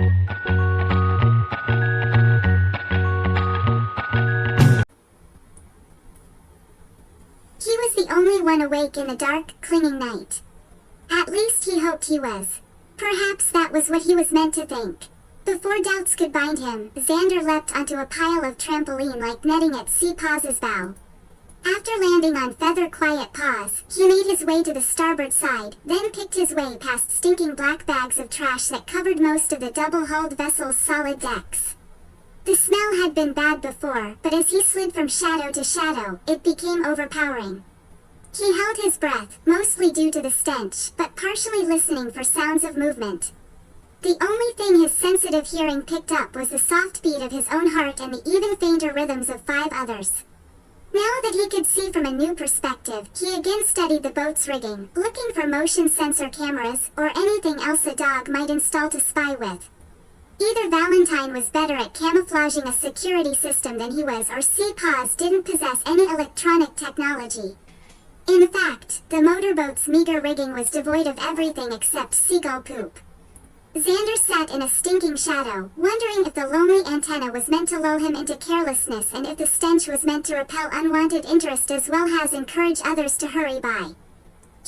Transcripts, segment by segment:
He was the only one awake in the dark, clinging night. At least he hoped he was. Perhaps that was what he was meant to think. Before doubts could bind him, Xander leapt onto a pile of trampoline-like netting at Sea Paw's bow. After landing on feather-quiet paws, he made his way to the starboard side, then picked his way past stinking black bags of trash that covered most of the double-hulled vessel's solid decks. The smell had been bad before, but as he slid from shadow to shadow, it became overpowering. He held his breath, mostly due to the stench, but partially listening for sounds of movement. The only thing his sensitive hearing picked up was the soft beat of his own heart and the even fainter rhythms of 5 others. Now that he could see from a new perspective, he again studied the boat's rigging, looking for motion sensor cameras, or anything else a dog might install to spy with. Either Valentine was better at camouflaging a security system than he was, or Sea Paws didn't possess any electronic technology. In fact, the motorboat's meager rigging was devoid of everything except seagull poop. Xander sat in a stinking shadow, wondering if the lonely antenna was meant to lull him into carelessness and if the stench was meant to repel unwanted interest as well as encourage others to hurry by.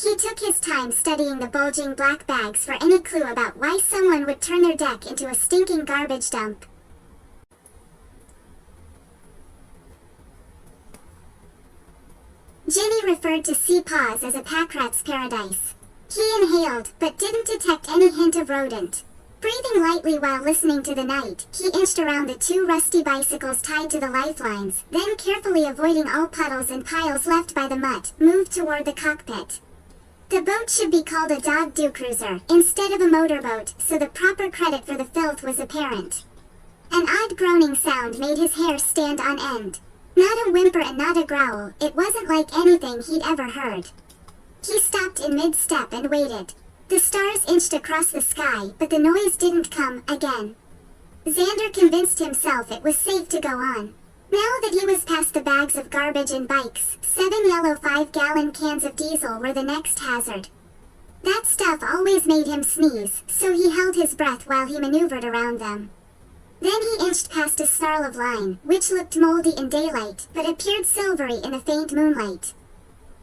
He took his time studying the bulging black bags for any clue about why someone would turn their deck into a stinking garbage dump. Ginny referred to Sea Paws as a packrat's paradise. He inhaled, but didn't detect any hint of rodent. Breathing lightly while listening to the night, he inched around the 2 rusty bicycles tied to the lifelines, then carefully avoiding all puddles and piles left by the mutt, moved toward the cockpit. The boat should be called a Dogdom cruiser, instead of a motorboat, so the proper credit for the filth was apparent. An odd groaning sound made his hair stand on end. Not a whimper and not a growl, it wasn't like anything he'd ever heard. He stopped in mid-step and waited. The stars inched across the sky, but the noise didn't come again. Xander convinced himself it was safe to go on. Now that he was past the bags of garbage and bikes, 7 yellow 5-gallon cans of diesel were the next hazard. That stuff always made him sneeze, so he held his breath while he maneuvered around them. Then he inched past a snarl of line, which looked moldy in daylight, but appeared silvery in the faint moonlight.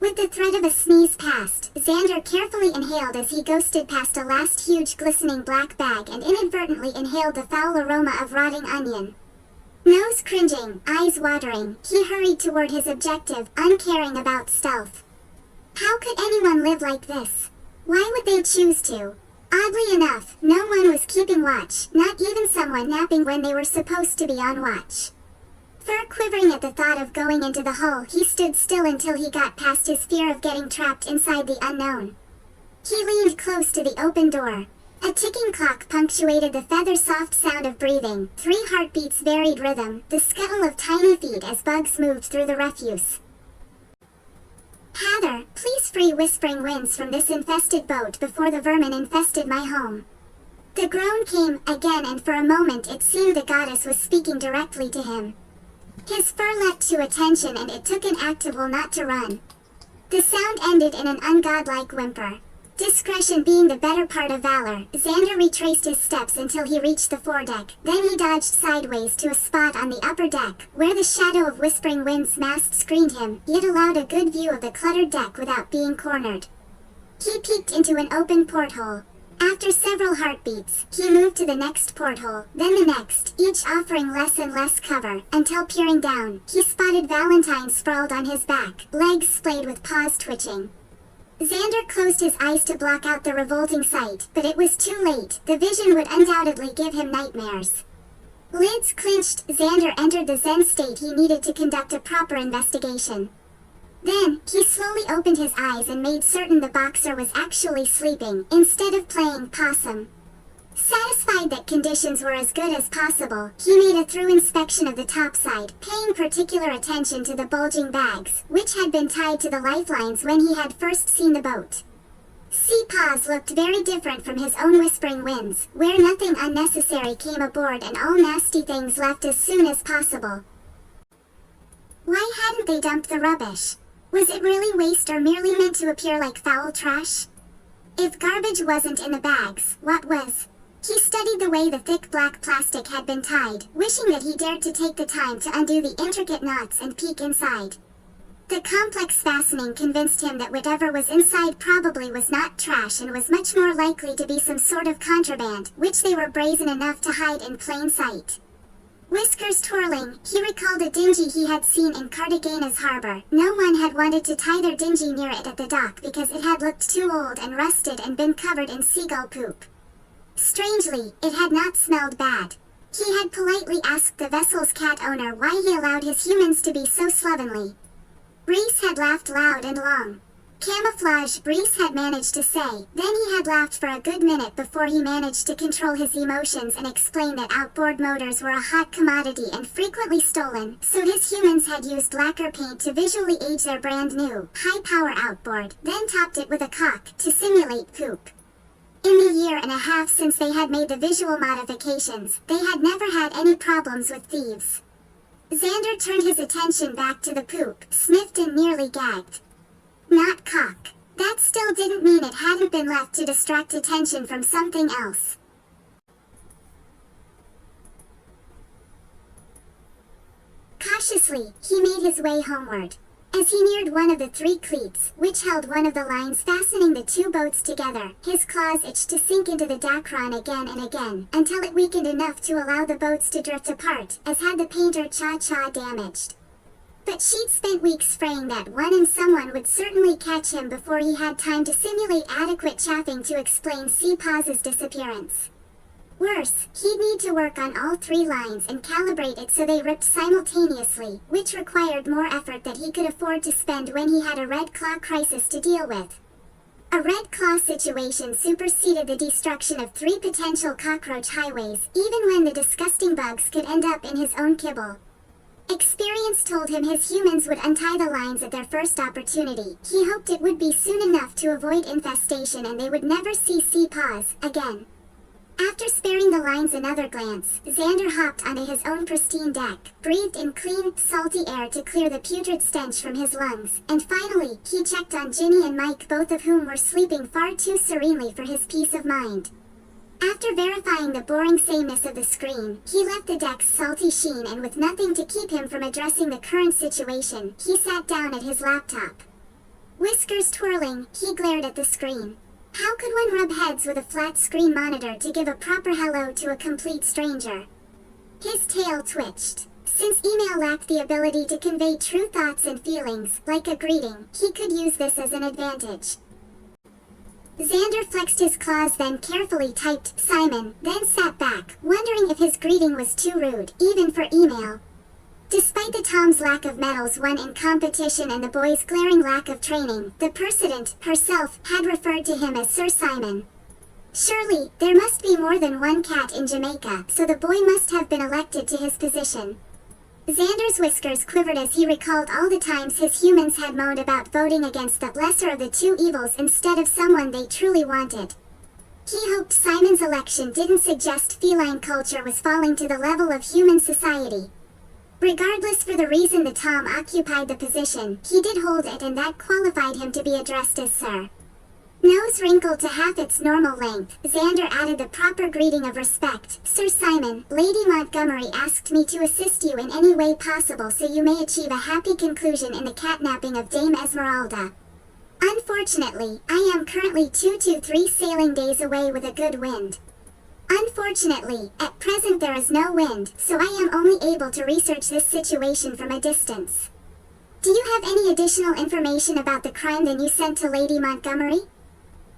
With the threat of a sneeze past, Xander carefully inhaled as he ghosted past a last huge glistening black bag and inadvertently inhaled the foul aroma of rotting onion. Nose cringing, eyes watering, he hurried toward his objective, uncaring about stealth. How could anyone live like this? Why would they choose to? Oddly enough, no one was keeping watch, not even someone napping when they were supposed to be on watch. Fur quivering at the thought of going into the hull, he stood still until he got past his fear of getting trapped inside the unknown. He leaned close to the open door. A ticking clock punctuated the feather-soft sound of breathing, 3 heartbeats varied rhythm, the scuttle of tiny feet as bugs moved through the refuse. Hather, please free Whispering Winds from this infested boat before the vermin infested my home. The groan came, again, and for a moment it seemed the goddess was speaking directly to him. His fur leapt to attention and it took an act of will not to run. The sound ended in an ungodlike whimper. Discretion being the better part of valor, Xander retraced his steps until he reached the foredeck, then he dodged sideways to a spot on the upper deck, where the shadow of Whispering Wind's mast screened him, yet allowed a good view of the cluttered deck without being cornered. He peeked into an open porthole. After several heartbeats, he moved to the next porthole, then the next, each offering less and less cover, until peering down, he spotted Valentine sprawled on his back, legs splayed with paws twitching. Xander closed his eyes to block out the revolting sight, but it was too late, the vision would undoubtedly give him nightmares. Lids clenched, Xander entered the zen state he needed to conduct a proper investigation. Then, he slowly opened his eyes and made certain the boxer was actually sleeping, instead of playing possum. Satisfied that conditions were as good as possible, he made a thorough inspection of the topside, paying particular attention to the bulging bags, which had been tied to the lifelines when he had first seen the boat. Sea Paws looked very different from his own Whispering Winds, where nothing unnecessary came aboard and all nasty things left as soon as possible. Why hadn't they dumped the rubbish? Was it really waste or merely meant to appear like foul trash? If garbage wasn't in the bags, what was? He studied the way the thick black plastic had been tied, wishing that he dared to take the time to undo the intricate knots and peek inside. The complex fastening convinced him that whatever was inside probably was not trash and was much more likely to be some sort of contraband, which they were brazen enough to hide in plain sight. Whiskers twirling, he recalled a dinghy he had seen in Cartagena's harbor. No one had wanted to tie their dinghy near it at the dock because it had looked too old and rusted and been covered in seagull poop. Strangely, it had not smelled bad. He had politely asked the vessel's cat owner why he allowed his humans to be so slovenly. Reese had laughed loud and long. Camouflage, Reese had managed to say. Then he had laughed for a good minute before he managed to control his emotions and explain that outboard motors were a hot commodity and frequently stolen, so his humans had used lacquer paint to visually age their brand new, high-power outboard, then topped it with a caulk to simulate poop. In the year and a half since they had made the visual modifications, they had never had any problems with thieves. Xander turned his attention back to the poop, sniffed and nearly gagged. Not caulk. That still didn't mean it hadn't been left to distract attention from something else. Cautiously, he made his way homeward. As he neared one of the 3 cleats, which held one of the lines fastening the 2 boats together, his claws itched to sink into the dacron again and again, until it weakened enough to allow the boats to drift apart, as had the painter Cha-Cha damaged. But she'd spent weeks spraying that one and someone would certainly catch him before he had time to simulate adequate chaffing to explain C-Paw's disappearance. Worse, he'd need to work on all 3 lines and calibrate it so they ripped simultaneously, which required more effort that he could afford to spend when he had a Red Claw crisis to deal with. A Red Claw situation superseded the destruction of 3 potential cockroach highways, even when the disgusting bugs could end up in his own kibble. Experience told him his humans would untie the lines at their first opportunity. He hoped it would be soon enough to avoid infestation and they would never see C-Paws again. After sparing the lines another glance, Xander hopped onto his own pristine deck, breathed in clean, salty air to clear the putrid stench from his lungs, and finally, he checked on Ginny and Mike, both of whom were sleeping far too serenely for his peace of mind. After verifying the boring sameness of the screen, he left the deck's salty sheen and with nothing to keep him from addressing the current situation, he sat down at his laptop. Whiskers twirling, he glared at the screen. How could one rub heads with a flat-screen monitor to give a proper hello to a complete stranger? His tail twitched. Since email lacked the ability to convey true thoughts and feelings, like a greeting, he could use this as an advantage. Xander flexed his claws, then carefully typed Simon, then sat back, wondering if his greeting was too rude, even for email. Despite the Tom's lack of medals won in competition and the boy's glaring lack of training, the Purrsident herself had referred to him as Sir Simon. Surely, there must be more than one cat in Jamaica, so the boy must have been elected to his position. Xander's whiskers quivered as he recalled all the times his humans had moaned about voting against the lesser of the 2 evils instead of someone they truly wanted. He hoped Simon's election didn't suggest feline culture was falling to the level of human society. Regardless for the reason the Tom occupied the position, he did hold it and that qualified him to be addressed as Sir. Nose wrinkled to half its normal length, Xander added the proper greeting of respect. Sir Simon, Lady Montgomery asked me to assist you in any way possible so you may achieve a happy conclusion in the catnapping of Dame Esmeralda. Unfortunately, I am currently 2 to 3 sailing days away with a good wind. Unfortunately, at present there is no wind, so I am only able to research this situation from a distance. Do you have any additional information about the crime than you sent to Lady Montgomery?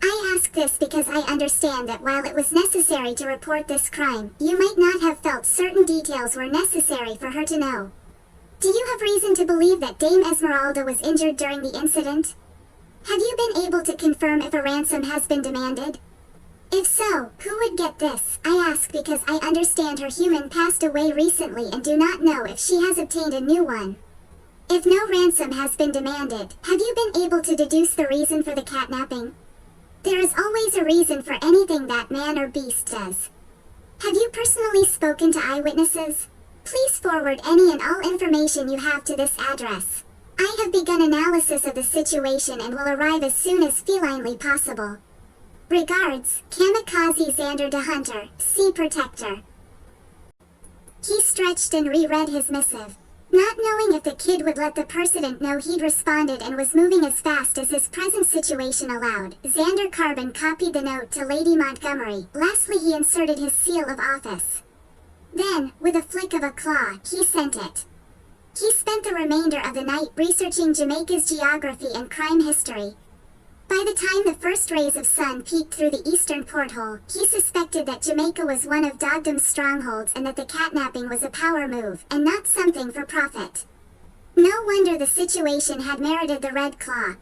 I ask this because I understand that while it was necessary to report this crime, you might not have felt certain details were necessary for her to know. Do you have reason to believe that Dame Esmeralda was injured during the incident? Have you been able to confirm if a ransom has been demanded? If so, who would get this? I ask because I understand her human passed away recently and do not know if she has obtained a new one. If no ransom has been demanded, have you been able to deduce the reason for the catnapping? There is always a reason for anything that man or beast does. Have you personally spoken to eyewitnesses? Please forward any and all information you have to this address. I have begun analysis of the situation and will arrive as soon as felinely possible. Regards, Kamikaze Xander de Hunter, C. Purrtector. He stretched and reread his missive. Not knowing if the kid would let the Purrsident know he'd responded and was moving as fast as his present situation allowed, Xander Carbon copied the note to Lady Montgomery. Lastly, he inserted his seal of office. Then, with a flick of a claw, he sent it. He spent the remainder of the night researching Jamaica's geography and crime history. By the time the first rays of sun peeked through the eastern porthole, he suspected that Jamaica was one of Dogdom's strongholds and that the catnapping was a power move, and not something for profit. No wonder the situation had merited the red claw.